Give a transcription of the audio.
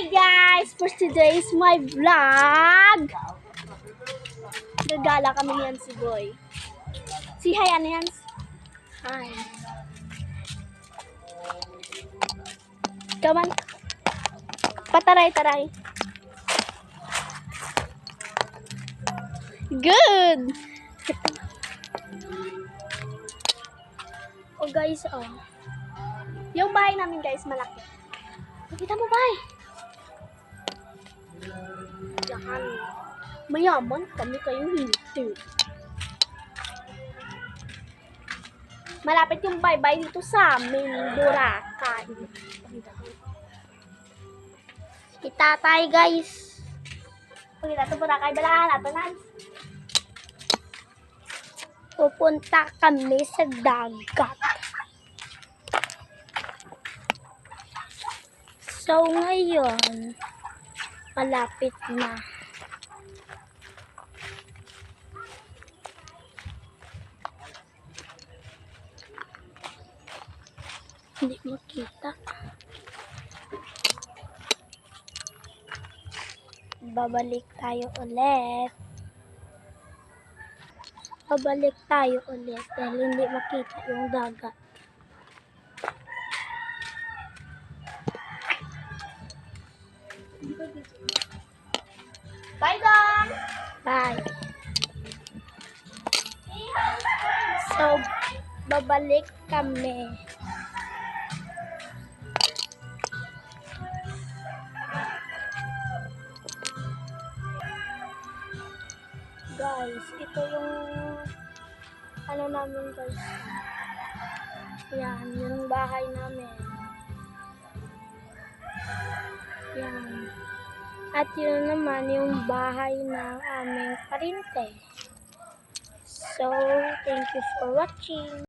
Hi guys! For today's my vlog. Gagala kami yan si Boy. Si hi ano yan? Hi. Come on. Pataray-taray. Good! Oh guys, oh. Yung bahay namin guys, malaki. Nakita mo ba? Yan. Mayaman kami kayong hindi. Malapit yung bye-bye dito sa amin, Boracay. Kita tayo guys. Pagkita ito Boracay, balahan natin. Pupunta kami sa dagat. So ngayon, malapit na. Hindi makita. Babalik tayo ulit. Dahil hindi makita yung dagat. Bye, Dong! Bye. So, babalik kami. Guys, ito yung ano namin guys. Yan, yung bahay namin. Yan. At yun naman yung bahay ng aming parente. So, thank you for watching.